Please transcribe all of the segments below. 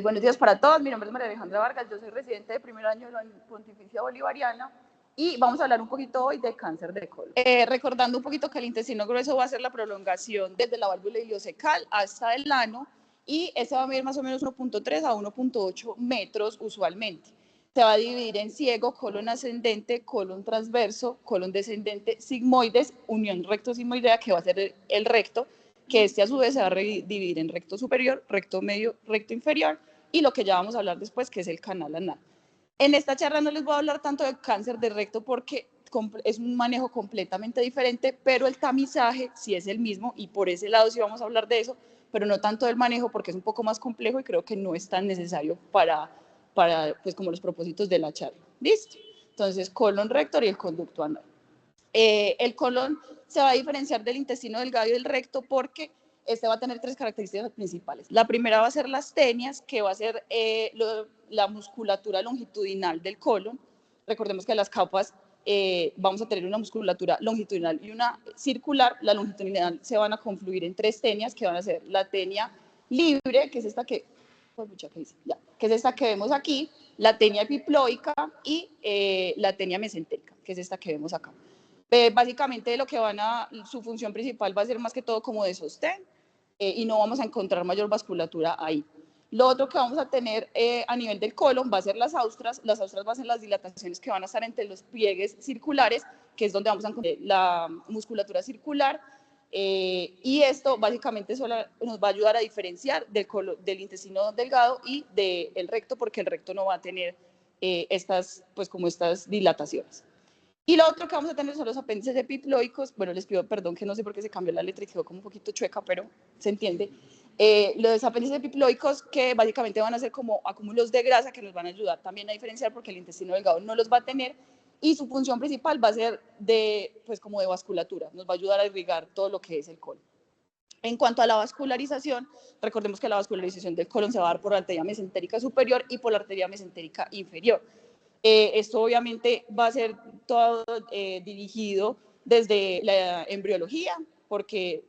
Buenos días para todos, mi nombre es María Alejandra Vargas, yo soy residente de primer año de la Pontificia Bolivariana y vamos a hablar un poquito hoy de cáncer de colon. Recordando un poquito que el intestino grueso va a ser la prolongación desde la válvula ileocecal hasta el ano y este va a medir más o menos 1.3 a 1.8 metros usualmente. Se va a dividir en ciego, colon ascendente, colon transverso, colon descendente, sigmoides, unión recto-sigmoidea, que va a ser el recto, que a su vez se va a dividir en recto superior, recto medio, recto inferior, y lo que ya vamos a hablar después, que es el canal anal. En esta charla no les voy a hablar tanto de cáncer de recto porque es un manejo completamente diferente, pero el tamizaje sí es el mismo y por ese lado sí vamos a hablar de eso, pero no tanto del manejo porque es un poco más complejo y creo que no es tan necesario para pues como los propósitos de la charla. ¿Listo? Entonces, colon rector y el conducto anal. El colon se va a diferenciar del intestino delgado y del recto porque este va a tener tres características principales. La primera va a ser las tenias, que va a ser la musculatura longitudinal del colon. Recordemos que las capas vamos a tener una musculatura longitudinal y una circular. La longitudinal se van a confluir en tres tenias, que van a ser la tenia libre, que es esta que es esta que vemos aquí, la tenia epiploica y la tenia mesentérica, que es esta que vemos acá. Básicamente su función principal va a ser más que todo como de sostén y no vamos a encontrar mayor vasculatura ahí. Lo otro que vamos a tener a nivel del colon va a ser las austras van a ser las dilataciones que van a estar entre los pliegues circulares, que es donde vamos a encontrar la musculatura circular, y esto básicamente nos va a ayudar a diferenciar del intestino delgado y del recto, porque el recto no va a tener estas dilataciones. Y lo otro que vamos a tener son los apéndices epiploicos. Bueno, les pido perdón que no sé por qué se cambió la letra y quedó como un poquito chueca, pero se entiende. Los apéndices epiploicos que básicamente van a ser como acúmulos de grasa que nos van a ayudar también a diferenciar porque el intestino delgado no los va a tener y su función principal va a ser como de vasculatura. Nos va a ayudar a irrigar todo lo que es el colon. En cuanto a la vascularización, recordemos que la vascularización del colon se va a dar por la arteria mesentérica superior y por la arteria mesentérica inferior. Esto obviamente va a ser todo dirigido desde la embriología, porque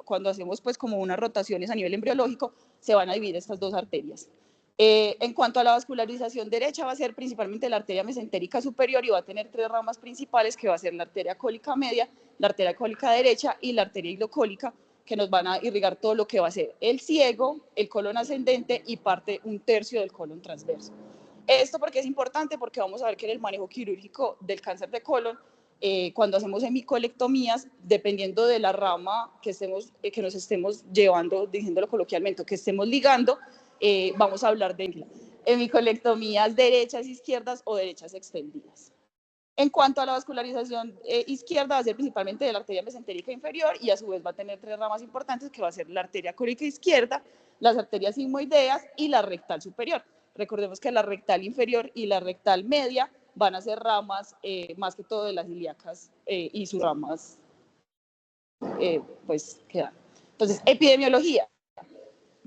cuando hacemos pues como unas rotaciones a nivel embriológico, se van a dividir estas dos arterias. En cuanto a la vascularización derecha, va a ser principalmente la arteria mesentérica superior y va a tener tres ramas principales, que va a ser la arteria cólica media, la arteria cólica derecha y la arteria hilocólica, que nos van a irrigar todo lo que va a ser el ciego, el colon ascendente y un tercio del colon transverso. Esto porque es importante, porque vamos a ver que en el manejo quirúrgico del cáncer de colon, cuando hacemos hemicolectomías, dependiendo de la rama que nos estemos llevando, diciéndolo coloquialmente, que estemos ligando, vamos a hablar de hemicolectomías derechas, izquierdas o derechas extendidas. En cuanto a la vascularización izquierda, va a ser principalmente de la arteria mesentérica inferior y a su vez va a tener tres ramas importantes, que va a ser la arteria cólica izquierda, las arterias sigmoideas y la rectal superior. Recordemos que la rectal inferior y la rectal media van a ser ramas más que todo de las ilíacas y sus ramas quedan. Entonces, epidemiología.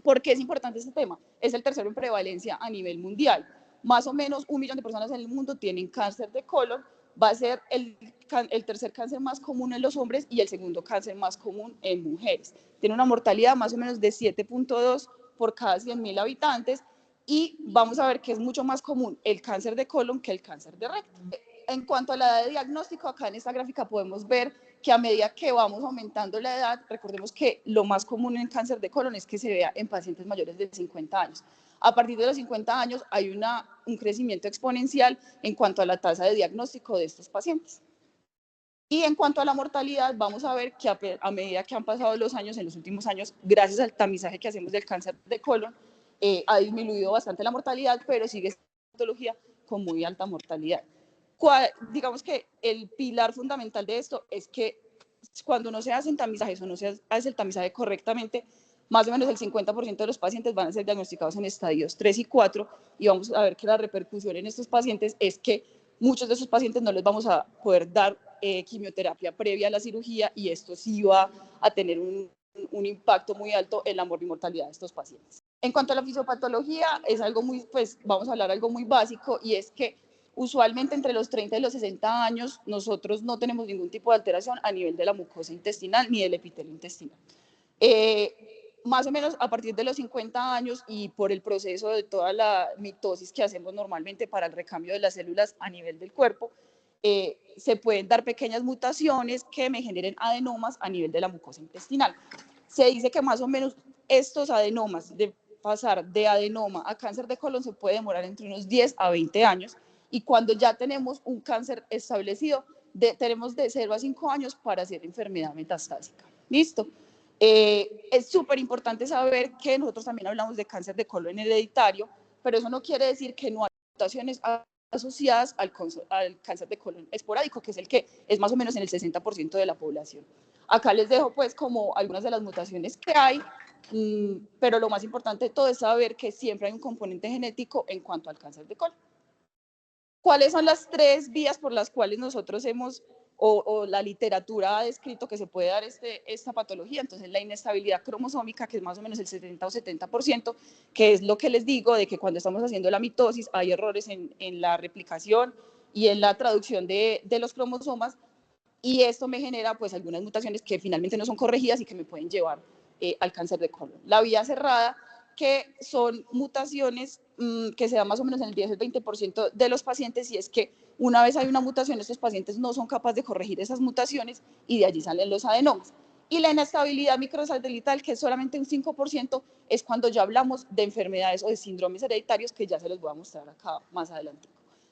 ¿Por qué es importante este tema? Es el tercero en prevalencia a nivel mundial. Más o menos 1 millón de personas en el mundo tienen cáncer de colon. Va a ser el tercer cáncer más común en los hombres y el segundo cáncer más común en mujeres. Tiene una mortalidad más o menos de 7.2 por cada 100.000 habitantes y vamos a ver que es mucho más común el cáncer de colon que el cáncer de recto. En cuanto a la edad de diagnóstico, acá en esta gráfica podemos ver que a medida que vamos aumentando la edad, recordemos que lo más común en cáncer de colon es que se vea en pacientes mayores de 50 años. A partir de los 50 años hay un crecimiento exponencial en cuanto a la tasa de diagnóstico de estos pacientes. Y en cuanto a la mortalidad, vamos a ver que a medida que han pasado los años, en los últimos años, gracias al tamizaje que hacemos del cáncer de colon, ha disminuido bastante la mortalidad, pero sigue siendo una patología con muy alta mortalidad. Digamos que el pilar fundamental de esto es que cuando no se hacen tamizajes o no se hace el tamizaje correctamente, más o menos el 50% de los pacientes van a ser diagnosticados en estadios 3 y 4 y vamos a ver que la repercusión en estos pacientes es que muchos de esos pacientes no les vamos a poder dar quimioterapia previa a la cirugía y esto sí va a tener un impacto muy alto en la mortalidad de estos pacientes. En cuanto a la fisiopatología, es algo vamos a hablar algo muy básico y es que usualmente entre los 30 y los 60 años nosotros no tenemos ningún tipo de alteración a nivel de la mucosa intestinal ni del epitelio intestinal. más o menos a partir de los 50 años y por el proceso de toda la mitosis que hacemos normalmente para el recambio de las células a nivel del cuerpo, se pueden dar pequeñas mutaciones que me generen adenomas a nivel de la mucosa intestinal. Se dice que más o menos estos adenomas, de pasar de adenoma a cáncer de colon, se puede demorar entre unos 10 a 20 años, y cuando ya tenemos un cáncer establecido, tenemos de 0 a 5 años para hacer enfermedad metastásica. ¿Listo? Es súper importante saber que nosotros también hablamos de cáncer de colon hereditario, pero eso no quiere decir que no hay mutaciones asociadas al cáncer de colon esporádico, que es el que es más o menos en el 60% de la población. Acá les dejo pues como algunas de las mutaciones que hay, pero lo más importante de todo es saber que siempre hay un componente genético en cuanto al cáncer de colon. ¿Cuáles son las 3 vías por las cuales nosotros hemos, o la literatura ha descrito que se puede dar esta patología? Entonces, la inestabilidad cromosómica, que es más o menos el 60 o 70%, que es lo que les digo, de que cuando estamos haciendo la mitosis hay errores en la replicación y en la traducción de los cromosomas, y esto me genera pues algunas mutaciones que finalmente no son corregidas y que me pueden llevar al cáncer de colon. La vía cerrada, que son mutaciones que se dan más o menos en el 10 o el 20% de los pacientes, y es que una vez hay una mutación, estos pacientes no son capaces de corregir esas mutaciones y de allí salen los adenomas. Y la inestabilidad microsatelital, que es solamente un 5%, es cuando ya hablamos de enfermedades o de síndromes hereditarios, que ya se los voy a mostrar acá más adelante.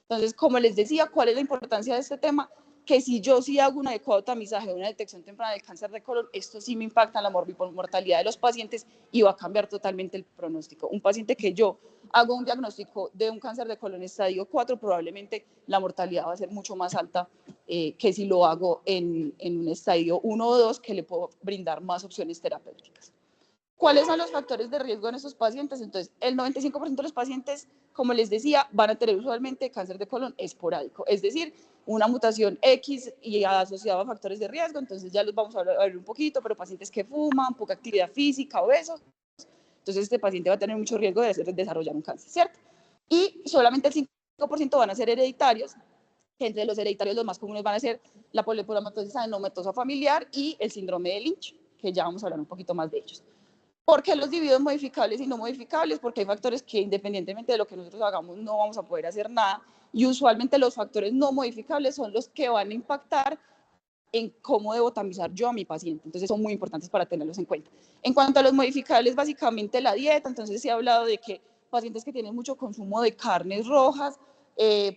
Entonces, como les decía, ¿cuál es la importancia de este tema? Que si yo sí hago un adecuado tamizaje, una detección temprana del cáncer de colon, esto sí me impacta en la mortalidad de los pacientes y va a cambiar totalmente el pronóstico. Un paciente que yo hago un diagnóstico de un cáncer de colon estadio 4, probablemente la mortalidad va a ser mucho más alta que si lo hago en un estadio 1 o 2, que le puedo brindar más opciones terapéuticas. ¿Cuáles son los factores de riesgo en estos pacientes? Entonces, el 95% de los pacientes, como les decía, van a tener usualmente cáncer de colon esporádico, es decir, una mutación X y asociada a factores de riesgo. Entonces ya los vamos a ver un poquito, pero pacientes que fuman, poca actividad física, obesos, entonces este paciente va a tener mucho riesgo de desarrollar un cáncer, ¿cierto? Y solamente el 5% van a ser hereditarios, que entre los hereditarios los más comunes van a ser la polipodomatosis adenomatosa familiar y el síndrome de Lynch, que ya vamos a hablar un poquito más de ellos. ¿Por qué los divido en modificables y no modificables? Porque hay factores que independientemente de lo que nosotros hagamos no vamos a poder hacer nada, y usualmente los factores no modificables son los que van a impactar en cómo debo tamizar yo a mi paciente. Entonces son muy importantes para tenerlos en cuenta. En cuanto a los modificables, básicamente la dieta. Entonces se ha hablado de que pacientes que tienen mucho consumo de carnes rojas,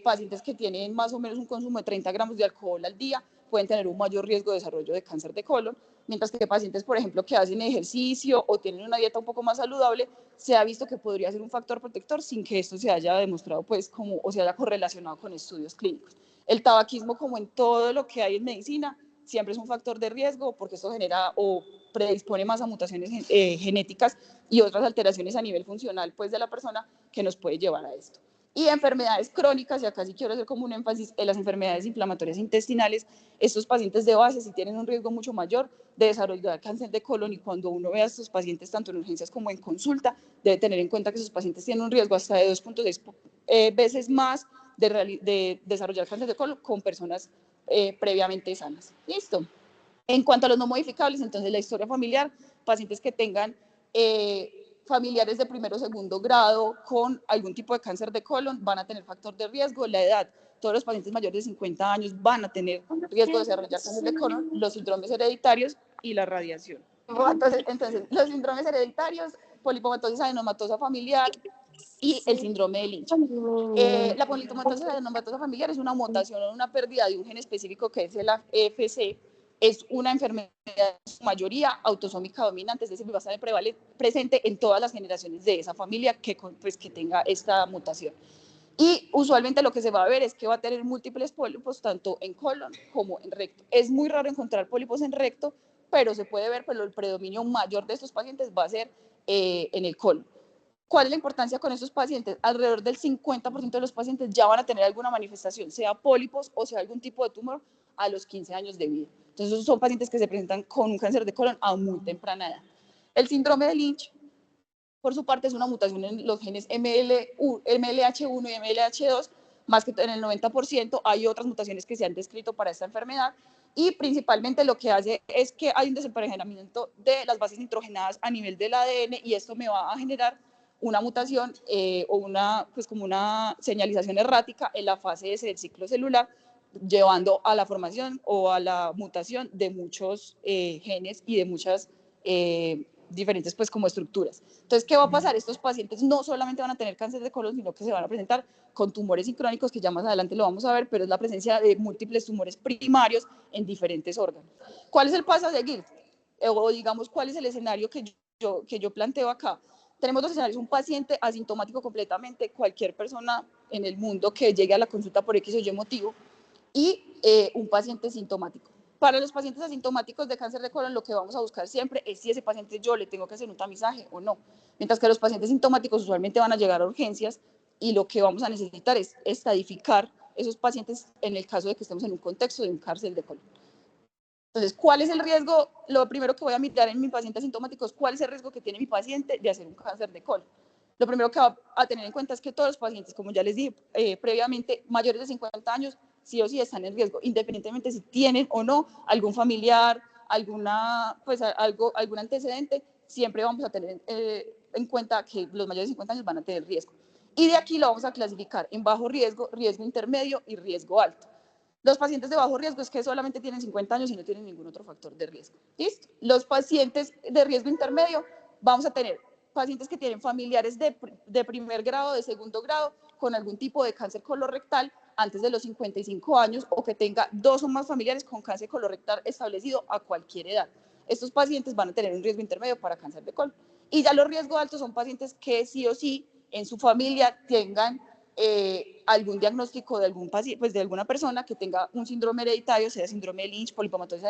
pacientes que tienen más o menos un consumo de 30 gramos de alcohol al día, pueden tener un mayor riesgo de desarrollo de cáncer de colon, mientras que pacientes, por ejemplo, que hacen ejercicio o tienen una dieta un poco más saludable, se ha visto que podría ser un factor protector sin que esto se haya demostrado pues como o se haya correlacionado con estudios clínicos. El tabaquismo, como en todo lo que hay en medicina, siempre es un factor de riesgo porque esto genera o predispone más a mutaciones genéticas y otras alteraciones a nivel funcional pues de la persona, que nos puede llevar a esto. Y enfermedades crónicas, y acá sí quiero hacer como un énfasis en las enfermedades inflamatorias intestinales. Estos pacientes de base sí tienen un riesgo mucho mayor de desarrollar cáncer de colon, y cuando uno ve a estos pacientes tanto en urgencias como en consulta, debe tener en cuenta que esos pacientes tienen un riesgo hasta de 2.6 veces más de desarrollar cáncer de colon con personas previamente sanas. Listo. En cuanto a los no modificables, entonces la historia familiar, pacientes que tengan familiares de primero o segundo grado con algún tipo de cáncer de colon van a tener factor de riesgo. La edad, todos los pacientes mayores de 50 años van a tener riesgo de desarrollar cáncer de colon, los síndromes hereditarios y la radiación. Entonces los síndromes hereditarios, polipomatosis adenomatosa familiar y el síndrome de Lynch. La polipomatosis adenomatosa familiar es una mutación o una pérdida de un gen específico que es el AFC. Es una enfermedad en su mayoría autosómica dominante, es decir, va a estar presente en todas las generaciones de esa familia que tenga esta mutación. Y usualmente lo que se va a ver es que va a tener múltiples pólipos, tanto en colon como en recto. Es muy raro encontrar pólipos en recto, pero se puede ver, pero el predominio mayor de estos pacientes va a ser en el colon. ¿Cuál es la importancia con estos pacientes? Alrededor del 50% de los pacientes ya van a tener alguna manifestación, sea pólipos o sea algún tipo de tumor, a los 15 años de vida. Entonces, son pacientes que se presentan con un cáncer de colon a muy temprana edad. El síndrome de Lynch, por su parte, es una mutación en los genes MLH1 y MLH2, más que en el 90%. Hay otras mutaciones que se han descrito para esta enfermedad, y principalmente lo que hace es que hay un desemparejamiento de las bases nitrogenadas a nivel del ADN y esto me va a generar una mutación o pues como una señalización errática en la fase S del ciclo celular, llevando a la formación o a la mutación de muchos genes y de muchas diferentes pues como estructuras. Entonces, ¿qué va a pasar? Estos pacientes no solamente van a tener cáncer de colon, sino que se van a presentar con tumores sincrónicos, que ya más adelante lo vamos a ver, pero es la presencia de múltiples tumores primarios en diferentes órganos. ¿Cuál es el paso a seguir? O digamos, ¿cuál es el escenario que yo planteo acá? Tenemos dos escenarios: un paciente asintomático completamente, cualquier persona en el mundo que llegue a la consulta por X o Y motivo, y un paciente sintomático. Para los pacientes asintomáticos de cáncer de colon, lo que vamos a buscar siempre es si ese paciente yo le tengo que hacer un tamizaje o no. Mientras que los pacientes sintomáticos usualmente van a llegar a urgencias y lo que vamos a necesitar es estadificar esos pacientes en el caso de que estemos en un contexto de un cáncer de colon. Entonces, ¿cuál es el riesgo? Lo primero que voy a mirar en mi paciente asintomático es cuál es el riesgo que tiene mi paciente de hacer un cáncer de colon. Lo primero que va a tener en cuenta es que todos los pacientes, como ya les dije previamente, mayores de 50 años, sí o sí están en riesgo, independientemente si tienen o no algún familiar, algún antecedente, siempre vamos a tener en cuenta que los mayores de 50 años van a tener riesgo. Y de aquí lo vamos a clasificar en bajo riesgo, riesgo intermedio y riesgo alto. Los pacientes de bajo riesgo es que solamente tienen 50 años y no tienen ningún otro factor de riesgo. ¿Listo? Los pacientes de riesgo intermedio, vamos a tener pacientes que tienen familiares de primer grado, de segundo grado, con algún tipo de cáncer colorectal antes de los 55 años o que tenga 2 o más familiares con cáncer colorectal establecido a cualquier edad. Estos pacientes van a tener un riesgo intermedio para cáncer de colon. Y ya los riesgos altos son pacientes que sí o sí en su familia tengan algún diagnóstico de algún paciente, pues de alguna persona que tenga un síndrome hereditario, sea síndrome de Lynch, polipomatosis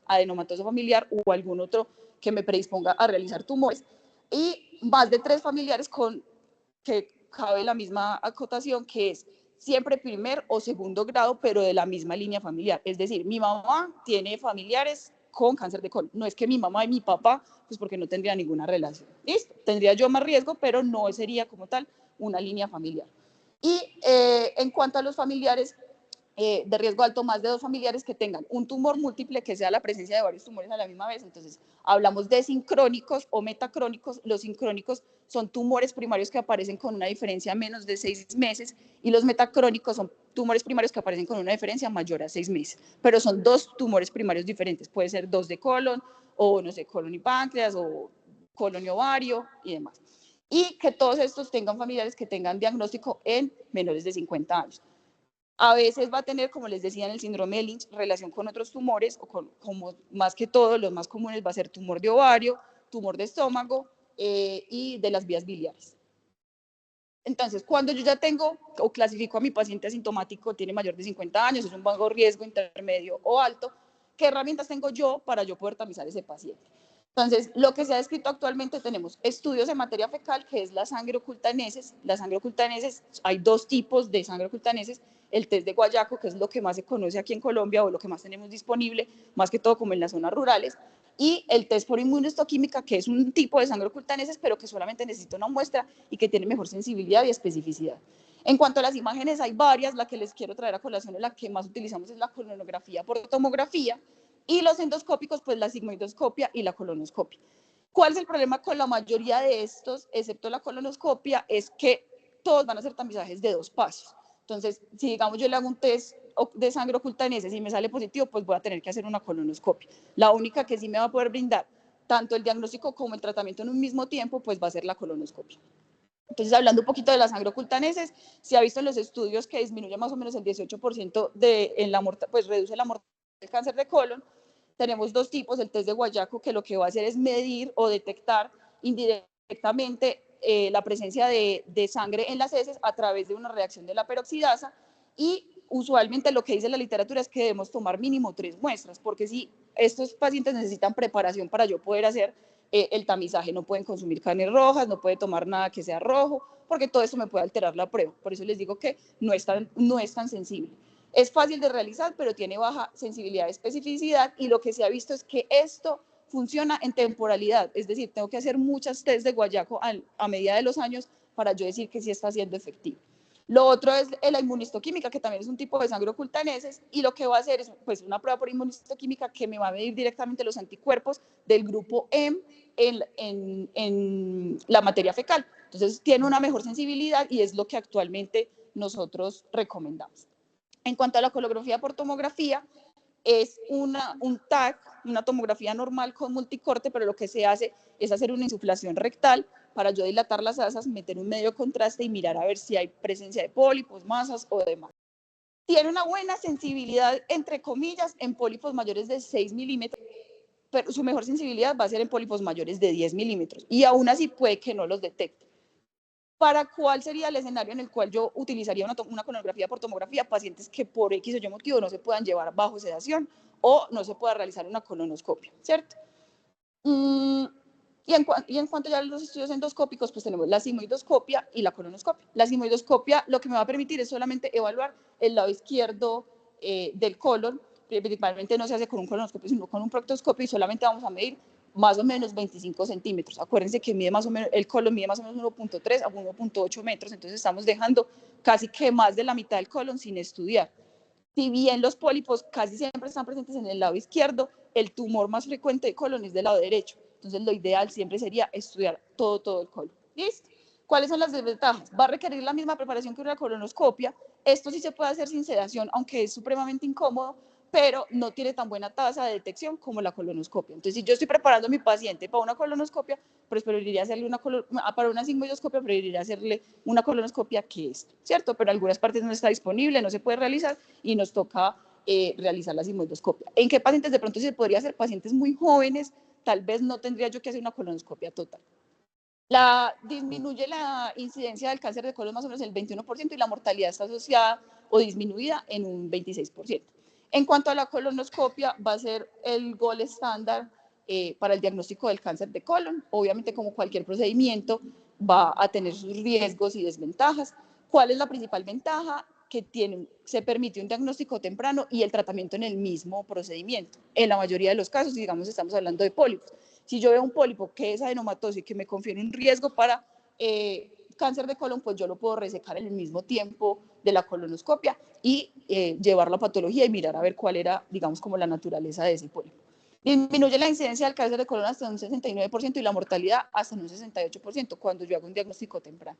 adenomatosa familiar o algún otro que me predisponga a realizar tumores, y más de 3 familiares que cabe la misma acotación, que es siempre primer o segundo grado, pero de la misma línea familiar. Es decir, mi mamá tiene familiares con cáncer de colon. No es que mi mamá y mi papá, pues porque no tendría ninguna relación. ¿Listo? Tendría yo más riesgo, pero no sería como tal una línea familiar. Y en cuanto a los familiares de riesgo alto, más de 2 familiares que tengan un tumor múltiple, que sea la presencia de varios tumores a la misma vez. Entonces, hablamos de sincrónicos o metacrónicos. Los sincrónicos son tumores primarios que aparecen con una diferencia menos de 6 meses y los metacrónicos son tumores primarios que aparecen con una diferencia mayor a 6 meses. Pero son 2 tumores primarios diferentes. Puede ser 2 de colon o, no sé, colon y páncreas o colon y ovario y demás. Y que todos estos tengan familiares que tengan diagnóstico en menores de 50 años. A veces va a tener, como les decía, en el síndrome de Lynch, relación con otros tumores, o como más que todo, los más comunes va a ser tumor de ovario, tumor de estómago y de las vías biliares. Entonces, cuando yo ya tengo o clasifico a mi paciente asintomático, tiene mayor de 50 años, es un bajo riesgo, intermedio o alto, ¿qué herramientas tengo yo para yo poder tamizar ese paciente? Entonces, lo que se ha descrito actualmente, tenemos estudios en materia fecal, que es la sangre oculta en heces. La sangre oculta en heces, hay 2 tipos de sangre oculta en heces: el test de Guayaco, que es lo que más se conoce aquí en Colombia o lo que más tenemos disponible, más que todo como en las zonas rurales, y el test por inmunohistoquímica, que es un tipo de sangre oculta en heces, pero que solamente necesita una muestra y que tiene mejor sensibilidad y especificidad. En cuanto a las imágenes, hay varias. La que les quiero traer a colación, la que más utilizamos, es la colonografía por tomografía, y los endoscópicos, pues la sigmoidoscopia y la colonoscopia. ¿Cuál es el problema con la mayoría de estos, excepto la colonoscopia? Es que todos van a ser tamizajes de 2 pasos. Entonces, si digamos yo le hago un test de sangre oculta en heces y me sale positivo, pues voy a tener que hacer una colonoscopia. La única que sí me va a poder brindar tanto el diagnóstico como el tratamiento en un mismo tiempo, pues va a ser la colonoscopia. Entonces, hablando un poquito de la sangre oculta en heces, se ha visto en los estudios que disminuye más o menos el 18% pues reduce la mortalidad del cáncer de colon. Tenemos 2 tipos: el test de Guayaco, que lo que va a hacer es medir o detectar indirectamente la presencia de sangre en las heces a través de una reacción de la peroxidasa, y usualmente lo que dice la literatura es que debemos tomar mínimo 3 muestras, porque si estos pacientes necesitan preparación para yo poder hacer el tamizaje, no pueden consumir carnes rojas, no pueden tomar nada que sea rojo, porque todo eso me puede alterar la prueba. Por eso les digo que no es tan sensible. Es fácil de realizar, pero tiene baja sensibilidad y especificidad, y lo que se ha visto es que esto funciona en temporalidad, es decir, tengo que hacer muchas test de Guayaco a medida de los años para yo decir que sí está siendo efectivo. Lo otro es la inmunistoquímica, que también es un tipo de sangre oculta en heces, y lo que va a hacer es pues, una prueba por inmunistoquímica que me va a medir directamente los anticuerpos del grupo M en la materia fecal. Entonces tiene una mejor sensibilidad y es lo que actualmente nosotros recomendamos. En cuanto a la colografía por tomografía, es un TAC, una tomografía normal con multicorte, pero lo que se hace es hacer una insuflación rectal para yo dilatar las asas, meter un medio contraste y mirar a ver si hay presencia de pólipos, masas o demás. Tiene una buena sensibilidad, entre comillas, en pólipos mayores de 6 milímetros, pero su mejor sensibilidad va a ser en pólipos mayores de 10 milímetros y aún así puede que no los detecte. ¿Para cuál sería el escenario en el cual yo utilizaría una colonografía por tomografía? Pacientes que por X o Y motivo no se puedan llevar bajo sedación o no se pueda realizar una colonoscopia, ¿cierto? Y en cuanto ya a los estudios endoscópicos, pues tenemos la sigmoidoscopia y la colonoscopia. La sigmoidoscopia lo que me va a permitir es solamente evaluar el lado izquierdo del colon, principalmente no se hace con un colonoscopio, sino con un proctoscopio y solamente vamos a medir más o menos 25 centímetros. Acuérdense que mide más o menos, el colon mide más o menos 1.3 a 1.8 metros, entonces estamos dejando casi que más de la mitad del colon sin estudiar. Si bien los pólipos casi siempre están presentes en el lado izquierdo, el tumor más frecuente de colon es del lado derecho. Entonces, lo ideal siempre sería estudiar todo el colon. ¿Listo? ¿Cuáles son las desventajas? Va a requerir la misma preparación que una colonoscopia. Esto sí se puede hacer sin sedación, aunque es supremamente incómodo, pero no tiene tan buena tasa de detección como la colonoscopia. Entonces, si yo estoy preparando a mi paciente para una colonoscopia, pues preferiría hacerle para una sigmoidoscopia, preferiría hacerle una colonoscopia que esto, ¿cierto? Pero en algunas partes no está disponible, no se puede realizar y nos toca realizar la sigmoidoscopia. ¿En qué pacientes de pronto se podría hacer? Pacientes muy jóvenes, tal vez no tendría yo que hacer una colonoscopia total. Disminuye la incidencia del cáncer de colon más o menos el 21% y la mortalidad está asociada o disminuida en un 26%. En cuanto a la colonoscopia, va a ser el gold estándar para el diagnóstico del cáncer de colon. Obviamente, como cualquier procedimiento, va a tener sus riesgos y desventajas. ¿Cuál es la principal ventaja? Que se permite un diagnóstico temprano y el tratamiento en el mismo procedimiento. En la mayoría de los casos, digamos, estamos hablando de pólipos. Si yo veo un pólipo que es adenomatoso y que me confiere un riesgo para cáncer de colon, pues yo lo puedo resecar en el mismo tiempo de la colonoscopia y llevarlo a patología y mirar a ver cuál era, digamos, como la naturaleza de ese pólipo. Disminuye la incidencia del cáncer de colon hasta un 69% y la mortalidad hasta un 68% cuando yo hago un diagnóstico temprano.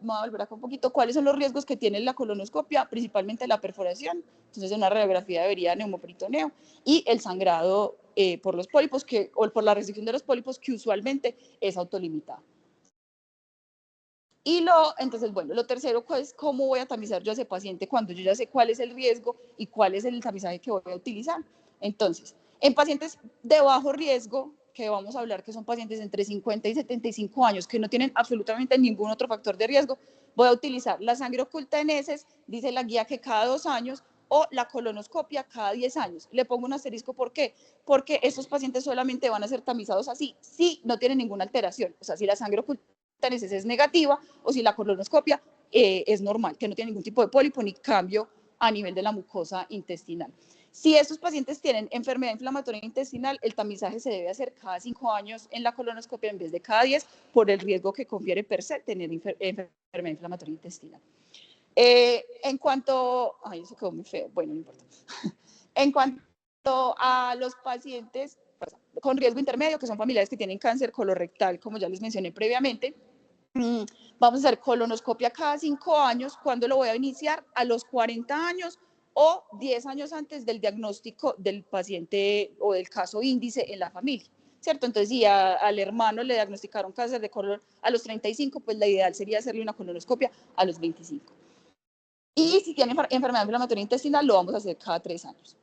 Vamos a volver acá un poquito. ¿Cuáles son los riesgos que tiene la colonoscopia? Principalmente la perforación, entonces una radiografía debería neumoperitoneo y el sangrado por los pólipos o por la resección de los pólipos que usualmente es autolimitada. Entonces, bueno, lo tercero es cómo voy a tamizar yo a ese paciente cuando yo ya sé cuál es el riesgo y cuál es el tamizaje que voy a utilizar. Entonces, en pacientes de bajo riesgo, que vamos a hablar que son pacientes entre 50 y 75 años que no tienen absolutamente ningún otro factor de riesgo, voy a utilizar la sangre oculta en heces, dice la guía que cada 2 años, o la colonoscopia cada 10 años. Le pongo un asterisco, ¿por qué? Porque estos pacientes solamente van a ser tamizados así si no tienen ninguna alteración. O sea, si la sangre oculta en heces es negativa o si la colonoscopia es normal, que no tiene ningún tipo de pólipo ni cambio a nivel de la mucosa intestinal. Si estos pacientes tienen enfermedad inflamatoria intestinal, el tamizaje se debe hacer cada 5 años en la colonoscopia en vez de cada 10 por el riesgo que confiere per se tener enfermedad inflamatoria intestinal. En cuanto, ay, eso quedó muy feo, bueno, no importa. En cuanto a los pacientes con riesgo intermedio, que son familiares que tienen cáncer colorectal, como ya les mencioné previamente, vamos a hacer colonoscopia cada 5 años. ¿Cuándo lo voy a iniciar? A los 40 años o 10 años antes del diagnóstico del paciente o del caso índice en la familia, ¿cierto? Entonces, si al hermano le diagnosticaron cáncer de colon a los 35, pues la ideal sería hacerle una colonoscopia a los 25. Y si tiene enfermedad inflamatoria intestinal, lo vamos a hacer cada 3 años.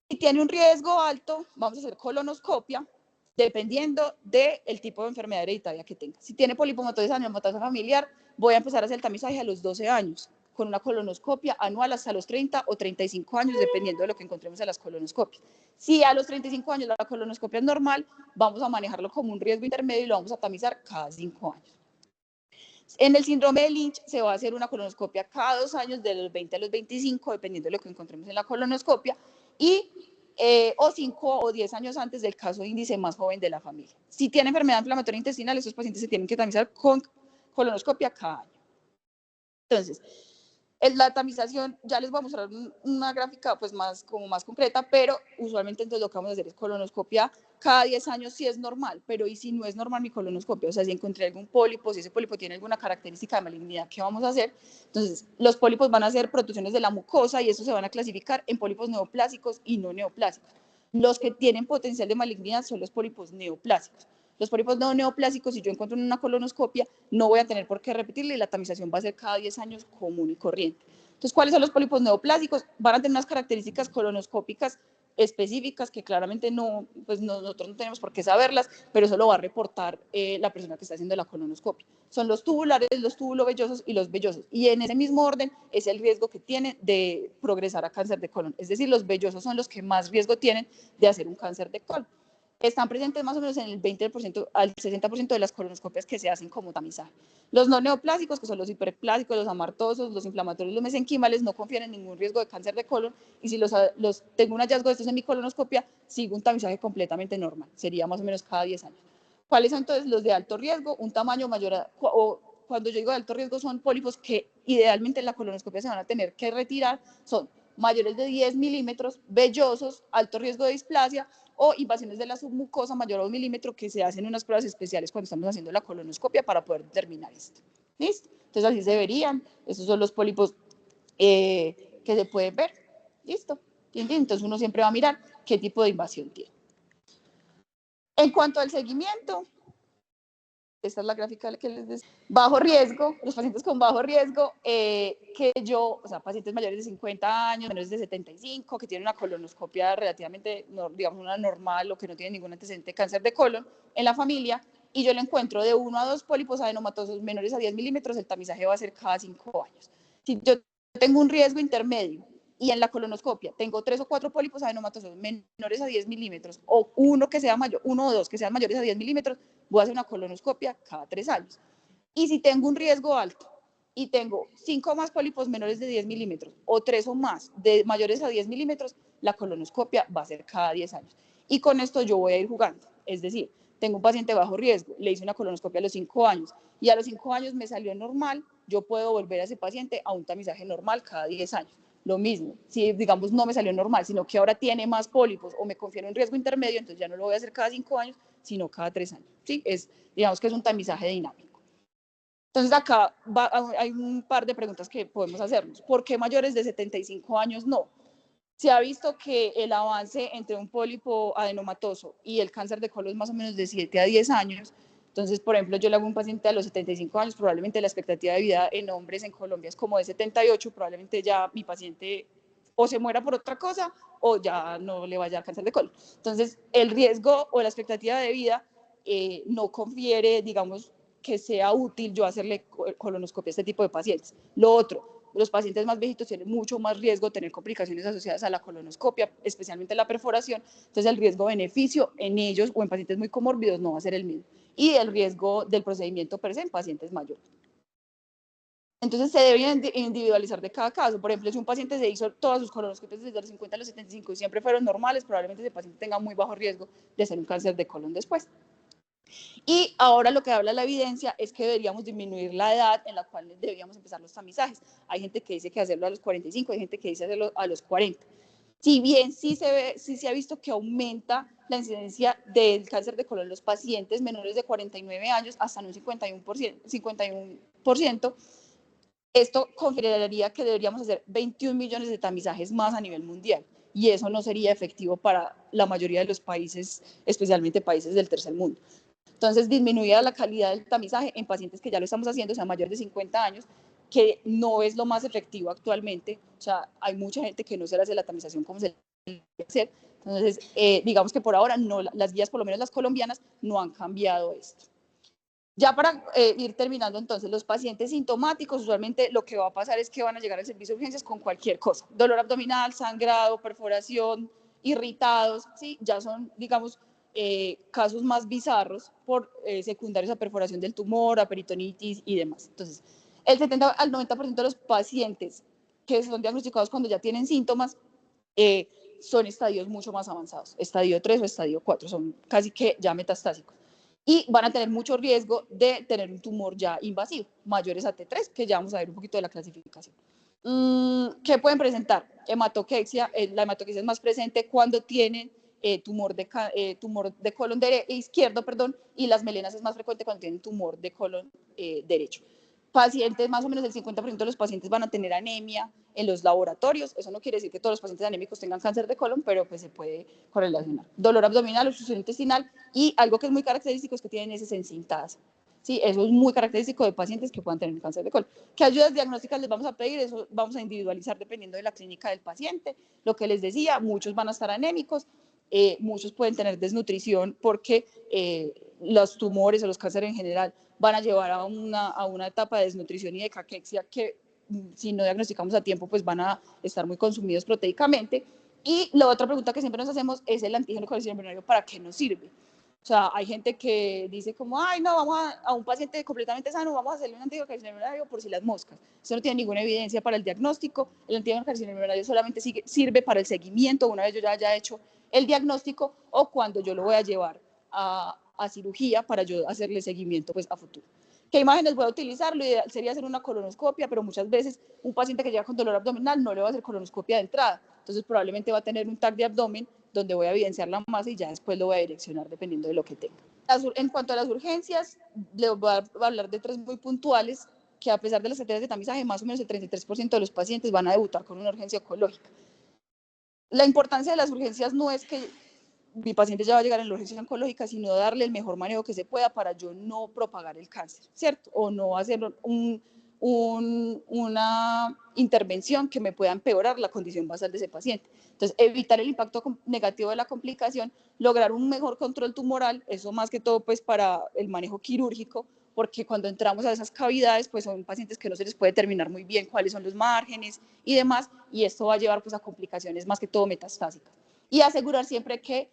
Si tiene un riesgo alto, vamos a hacer colonoscopia, dependiendo del tipo de enfermedad hereditaria que tenga. Si tiene polipomatosis aneumatosa familiar, voy a empezar a hacer el tamizaje a los 12 años, con una colonoscopia anual hasta los 30 o 35 años, dependiendo de lo que encontremos en las colonoscopias. Si a los 35 años la colonoscopia es normal, vamos a manejarlo como un riesgo intermedio y lo vamos a tamizar cada 5 años. En el síndrome de Lynch se va a hacer una colonoscopia cada 2 años, de los 20 a los 25, dependiendo de lo que encontremos en la colonoscopia, o 5 o 10 años antes del caso índice más joven de la familia. Si tiene enfermedad inflamatoria intestinal, esos pacientes se tienen que tamizar con colonoscopia cada año. Entonces, la tamización, ya les voy a mostrar una gráfica pues más concreta, pero usualmente entonces lo que vamos a hacer es colonoscopia cada 10 años si es normal, pero ¿y si no es normal mi colonoscopia? O sea, si encontré algún pólipo, si ese pólipo tiene alguna característica de malignidad, ¿qué vamos a hacer? Entonces, los pólipos van a ser protrusiones de la mucosa y eso se van a clasificar en pólipos neoplásicos y no neoplásicos. Los que tienen potencial de malignidad son los pólipos neoplásicos. Los pólipos no neoplásicos, si yo encuentro en una colonoscopia, no voy a tener por qué repetirle y la tamización va a ser cada 10 años común y corriente. Entonces, ¿cuáles son los pólipos neoplásicos? Van a tener unas características colonoscópicas específicas que claramente nosotros no tenemos por qué saberlas, pero eso lo va a reportar la persona que está haciendo la colonoscopia. Son los tubulares, los tubulovellosos y los vellosos. Y en ese mismo orden es el riesgo que tienen de progresar a cáncer de colon. Es decir, los vellosos son los que más riesgo tienen de hacer un cáncer de colon. Están presentes más o menos en el 20% al 60% de las colonoscopias que se hacen como tamizaje. Los no neoplásicos, que son los hiperplásicos, los amartosos, los inflamatorios, los mesenquimales, no confieren en ningún riesgo de cáncer de colon, y si tengo un hallazgo de estos en mi colonoscopia, sigo un tamizaje completamente normal, sería más o menos cada 10 años. ¿Cuáles son entonces los de alto riesgo? Un tamaño mayor, cuando yo digo de alto riesgo, son pólipos que idealmente en la colonoscopia se van a tener que retirar, son mayores de 10 milímetros, vellosos, alto riesgo de displasia, o invasiones de la submucosa mayor a 1 milímetro, que se hacen unas pruebas especiales cuando estamos haciendo la colonoscopia para poder determinar esto. ¿Listo? Entonces así se verían. Estos son los pólipos que se pueden ver. ¿Listo? Entonces uno siempre va a mirar qué tipo de invasión tiene. En cuanto al seguimiento, esta es la gráfica que les decía. Bajo riesgo, los pacientes con bajo riesgo, o sea, pacientes mayores de 50 años, menores de 75, que tienen una colonoscopia relativamente, digamos, una normal o que no tienen ningún antecedente de cáncer de colon en la familia, y yo le encuentro de 1 a 2 pólipos adenomatosos menores a 10 milímetros, el tamizaje va a ser cada 5 años. Si yo tengo un riesgo intermedio y en la colonoscopia tengo 3 o 4 pólipos adenomatosos menores a 10 milímetros, o uno o dos que sean mayores a 10 milímetros, voy a hacer una colonoscopia cada 3 años. Y si tengo un riesgo alto y tengo 5 más pólipos menores de 10 milímetros o 3 o más de mayores a 10 milímetros, la colonoscopia va a ser cada 10 años. Y con esto yo voy a ir jugando. Es decir, tengo un paciente bajo riesgo, le hice una colonoscopia a los 5 años y a los 5 años me salió normal, yo puedo volver a ese paciente a un tamizaje normal cada 10 años. Lo mismo, si digamos no me salió normal, sino que ahora tiene más pólipos o me confiere un riesgo intermedio, entonces ya no lo voy a hacer cada 5 años, sino cada 3 años. ¿Sí? Digamos que es un tamizaje dinámico. Entonces acá hay un par de preguntas que podemos hacernos. ¿Por qué mayores de 75 años no? Se ha visto que el avance entre un pólipo adenomatoso y el cáncer de colon es más o menos de 7 a 10 años. Entonces, por ejemplo, yo le hago a un paciente a los 75 años, probablemente la expectativa de vida en hombres en Colombia es como de 78, probablemente ya mi paciente o se muera por otra cosa o ya no le vaya a dar cáncer de colon. Entonces, el riesgo o la expectativa de vida no confiere, digamos, que sea útil yo hacerle colonoscopia a este tipo de pacientes. Lo otro, los pacientes más viejitos tienen mucho más riesgo de tener complicaciones asociadas a la colonoscopia, especialmente la perforación, entonces el riesgo-beneficio en ellos o en pacientes muy comórbidos no va a ser el mismo. Y el riesgo del procedimiento per se en pacientes mayores. Entonces se debe individualizar de cada caso. Por ejemplo, si un paciente se hizo todas sus colonoscopias desde los 50 a los 75 y siempre fueron normales, probablemente ese paciente tenga muy bajo riesgo de hacer un cáncer de colon después. Y ahora lo que habla la evidencia es que deberíamos disminuir la edad en la cual deberíamos empezar los tamizajes. Hay gente que dice que hacerlo a los 45, hay gente que dice hacerlo a los 40. Si bien sí se ha visto que aumenta la incidencia del cáncer de colon en los pacientes menores de 49 años hasta un 51%, esto confirmaría que deberíamos hacer 21 millones de tamizajes más a nivel mundial. Y eso no sería efectivo para la mayoría de los países, especialmente países del tercer mundo. Entonces, disminuida la calidad del tamizaje en pacientes que ya lo estamos haciendo, o sea, mayores de 50 años, que no es lo más efectivo actualmente. O sea, hay mucha gente que no se le hace la tamización como se debe hacer. Entonces, digamos que por ahora no, las guías, por lo menos las colombianas, no han cambiado esto. Ya para ir terminando, entonces, los pacientes sintomáticos, usualmente lo que va a pasar es que van a llegar al servicio de urgencias con cualquier cosa. Dolor abdominal, sangrado, perforación, irritados, ¿sí? Ya son, digamos, casos más bizarros por secundarios a perforación del tumor, a peritonitis y demás. Entonces, el 70 al 90% de los pacientes que son diagnosticados cuando ya tienen síntomas son estadios mucho más avanzados, estadio 3 o estadio 4, son casi que ya metastásicos. y van a tener mucho riesgo de tener un tumor ya invasivo, mayores a T3, que ya vamos a ver un poquito de la clasificación. ¿Qué pueden presentar? Hematoquexia. La hematoquexia es más presente cuando tienen tumor de colon izquierdo, perdón, y las melenas es más frecuente cuando tienen tumor de colon derecho. Pacientes, más o menos el 50% de los pacientes van a tener anemia en los laboratorios. Eso no quiere decir que todos los pacientes anémicos tengan cáncer de colon, pero pues se puede correlacionar. Dolor abdominal, obstrucción intestinal, y algo que es muy característico es que tienen heces encintadas. Sí, eso es muy característico de pacientes que puedan tener cáncer de colon. ¿Qué ayudas diagnósticas les vamos a pedir? Eso vamos a individualizar dependiendo de la clínica del paciente. Lo que les decía, muchos van a estar anémicos, muchos pueden tener desnutrición porque los tumores o los cánceres en general van a llevar a una etapa de desnutrición y de caquexia que si no diagnosticamos a tiempo pues van a estar muy consumidos proteicamente. Y la otra pregunta que siempre nos hacemos es el antígeno colesterol embrionario, ¿para qué nos sirve? O sea, hay gente que dice como, ay, no, vamos a un paciente completamente sano, vamos a hacerle un antígeno colesterol embrionario por si las moscas. Eso no tiene ninguna evidencia para el diagnóstico. El antígeno colesterol embrionario solamente sirve para el seguimiento, una vez yo ya haya hecho el diagnóstico o cuando yo lo voy a llevar a cirugía para yo hacerle seguimiento pues a futuro. ¿Qué imágenes voy a utilizar? Lo ideal sería hacer una colonoscopia, pero muchas veces un paciente que llega con dolor abdominal no le va a hacer colonoscopia de entrada, entonces probablemente va a tener un TAC de abdomen donde voy a evidenciar la masa y ya después lo voy a direccionar dependiendo de lo que tenga. En cuanto a las urgencias, les voy a hablar de 3 muy puntuales, que a pesar de las estrategias de tamizaje, más o menos el 33% de los pacientes van a debutar con una urgencia oncológica. La importancia de las urgencias no es que mi paciente ya va a llegar en la urgencia oncológica, sino darle el mejor manejo que se pueda para yo no propagar el cáncer, ¿cierto? O no hacer una intervención que me pueda empeorar la condición basal de ese paciente. Entonces, evitar el impacto negativo de la complicación, lograr un mejor control tumoral, eso más que todo pues para el manejo quirúrgico, porque cuando entramos a esas cavidades, pues son pacientes que no se les puede determinar muy bien cuáles son los márgenes y demás, y esto va a llevar pues a complicaciones más que todo metastásicas. Y asegurar siempre que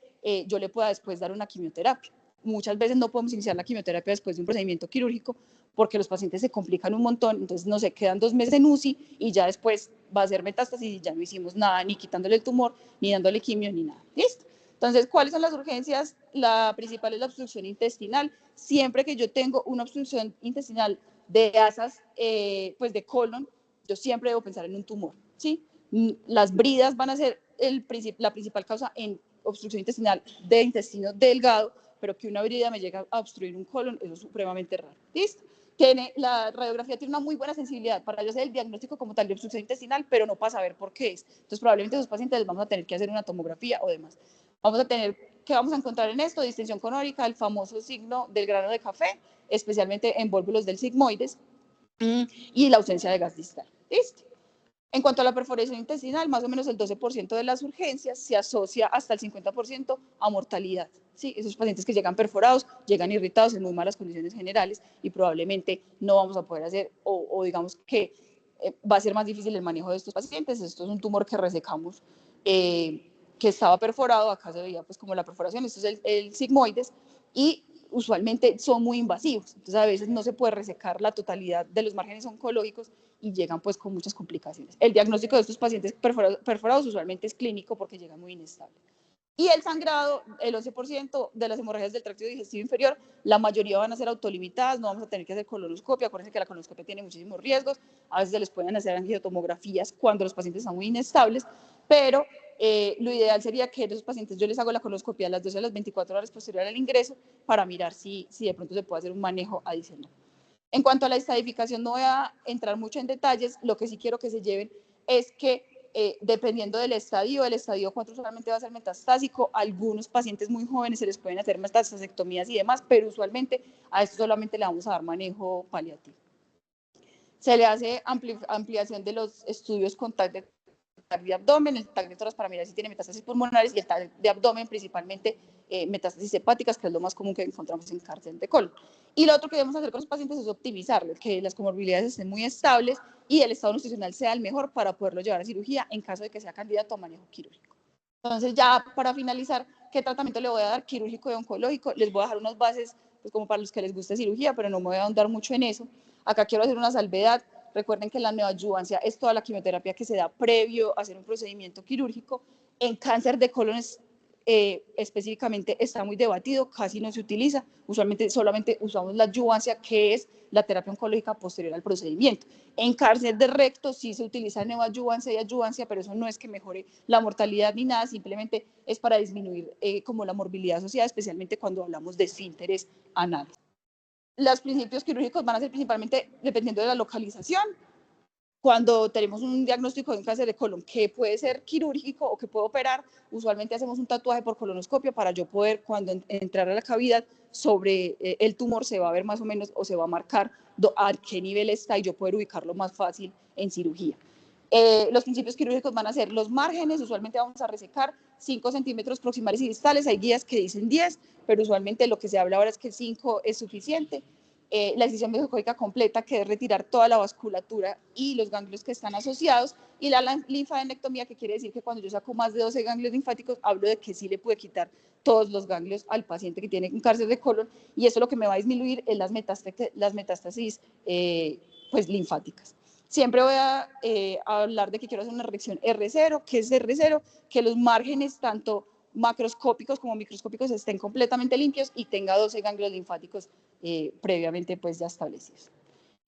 yo le pueda después dar una quimioterapia. Muchas veces no podemos iniciar la quimioterapia después de un procedimiento quirúrgico porque los pacientes se complican un montón, entonces no sé, quedan 2 meses en UCI y ya después va a ser metástasis y ya no hicimos nada, ni quitándole el tumor, ni dándole quimio, ni nada. ¿Listo? Entonces, ¿cuáles son las urgencias? La principal es la obstrucción intestinal. Siempre que yo tengo una obstrucción intestinal de asas, pues de colon, yo siempre debo pensar en un tumor, ¿sí? Las bridas van a ser la principal causa en obstrucción intestinal de intestino delgado, pero que una brida me llega a obstruir un colon, eso es supremamente raro. ¿Listo? La radiografía tiene una muy buena sensibilidad para yo hacer el diagnóstico como tal de obstrucción intestinal, pero no para saber por qué es. Entonces, probablemente a esos pacientes les vamos a tener que hacer una tomografía o demás. Vamos a tener, ¿qué vamos a encontrar en esto? Distensión conórica, el famoso signo del grano de café, especialmente en volúmenes del sigmoides, y la ausencia de gas distal. ¿Listo? En cuanto a la perforación intestinal, más o menos el 12% de las urgencias se asocia hasta el 50% a mortalidad. Sí, esos pacientes que llegan perforados, llegan irritados en muy malas condiciones generales y probablemente no vamos a poder hacer, o digamos que va a ser más difícil el manejo de estos pacientes. Esto es un tumor que resecamos, que estaba perforado, acá se veía pues como la perforación, esto es el sigmoides, y usualmente son muy invasivos, entonces a veces no se puede resecar la totalidad de los márgenes oncológicos y llegan pues con muchas complicaciones. El diagnóstico de estos pacientes perforados usualmente es clínico porque llegan muy inestables. Y el sangrado, el 11% de las hemorragias del tracto digestivo inferior, la mayoría van a ser autolimitadas, no vamos a tener que hacer colonoscopia, acuérdense que la colonoscopia tiene muchísimos riesgos, a veces se les pueden hacer angiotomografías cuando los pacientes están muy inestables, pero lo ideal sería que a esos pacientes yo les hago la colonoscopia a las 12 a las 24 horas posterior al ingreso para mirar si de pronto se puede hacer un manejo adicional. En cuanto a la estadificación, no voy a entrar mucho en detalles, lo que sí quiero que se lleven es que dependiendo del estadio 4 usualmente va a ser metastásico, algunos pacientes muy jóvenes se les pueden hacer metastasectomías y demás, pero usualmente a esto solamente le vamos a dar manejo paliativo. Se le hace ampliación de los estudios con TAC de abdomen, el TAC de tórax para mirar si tiene metástasis pulmonares y el TAC de abdomen principalmente metástasis hepáticas, que es lo más común que encontramos en cáncer de colon. Y lo otro que debemos hacer con los pacientes es optimizarles, que las comorbilidades estén muy estables y el estado nutricional sea el mejor para poderlo llevar a cirugía en caso de que sea candidato a manejo quirúrgico. Entonces ya para finalizar, ¿qué tratamiento le voy a dar? Quirúrgico y oncológico. Les voy a dejar unas bases pues, como para los que les guste cirugía, pero no me voy a ahondar mucho en eso. Acá quiero hacer una salvedad. Recuerden que la neoadyuvancia es toda la quimioterapia que se da previo a hacer un procedimiento quirúrgico. En cáncer de colon es específicamente está muy debatido, casi no se utiliza, usualmente solamente usamos la adjuvancia, que es la terapia oncológica posterior al procedimiento. En cáncer de recto sí se utiliza neoadjuvancia y adjuvancia, pero eso no es que mejore la mortalidad ni nada, simplemente es para disminuir como la morbilidad asociada, especialmente cuando hablamos de esfínteres anales. Los principios quirúrgicos van a ser principalmente dependiendo de la localización. Cuando tenemos un diagnóstico de un cáncer de colon que puede ser quirúrgico o que puede operar, usualmente hacemos un tatuaje por colonoscopio para yo poder, cuando entrar a la cavidad, sobre el tumor se va a ver más o menos o se va a marcar a qué nivel está y yo poder ubicarlo más fácil en cirugía. Los principios quirúrgicos van a ser los márgenes, usualmente vamos a resecar 5 centímetros proximales y distales, hay guías que dicen 10, pero usualmente lo que se habla ahora es que 5 es suficiente. La excisión mesocólica completa, que es retirar toda la vasculatura y los ganglios que están asociados, y la linfadenectomía, que quiere decir que cuando yo saco más de 12 ganglios linfáticos, hablo de que sí le puede quitar todos los ganglios al paciente que tiene un cáncer de colon, y eso lo que me va a disminuir es las metástasis pues, linfáticas. Siempre voy a hablar de que quiero hacer una reacción R0, que es R0, que los márgenes tanto macroscópicos como microscópicos estén completamente limpios y tenga 12 ganglios linfáticos previamente pues ya establecidos.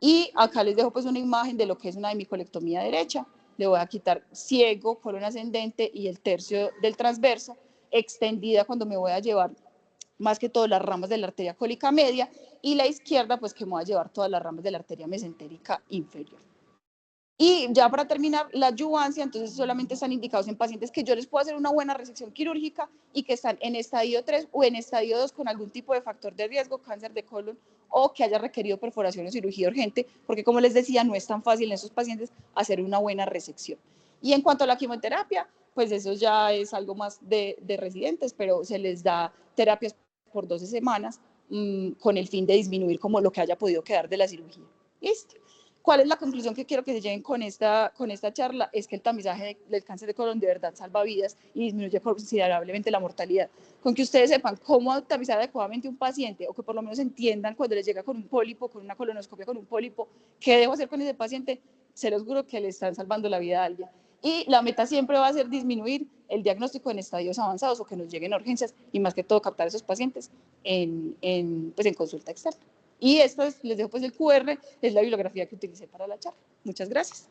Y acá les dejo pues una imagen de lo que es una hemicolectomía derecha. Le voy a quitar ciego, colon ascendente y el tercio del transverso, extendida cuando me voy a llevar más que todo las ramas de la arteria cólica media, y la izquierda pues que me voy a llevar todas las ramas de la arteria mesentérica inferior. Y ya para terminar, la adjuvancia, entonces solamente están indicados en pacientes que yo les puedo hacer una buena resección quirúrgica y que están en estadio 3 o en estadio 2 con algún tipo de factor de riesgo, cáncer de colon, o que haya requerido perforación o cirugía urgente, porque como les decía, no es tan fácil en esos pacientes hacer una buena resección. Y en cuanto a la quimioterapia, pues eso ya es algo más de residentes, pero se les da terapias por 12 semanas con el fin de disminuir como lo que haya podido quedar de la cirugía. ¿Listo? ¿Cuál es la conclusión que quiero que se lleven con esta charla? Es que el tamizaje del cáncer de colon de verdad salva vidas y disminuye considerablemente la mortalidad. Con que ustedes sepan cómo tamizar adecuadamente un paciente, o que por lo menos entiendan cuando les llega con un pólipo, con una colonoscopia con un pólipo, qué debo hacer con ese paciente, se los juro que le están salvando la vida a alguien. Y la meta siempre va a ser disminuir el diagnóstico en estadios avanzados o que nos lleguen a urgencias, y más que todo captar a esos pacientes pues en consulta externa. Y esto les dejo pues el QR, es la bibliografía que utilicé para la charla. Muchas gracias.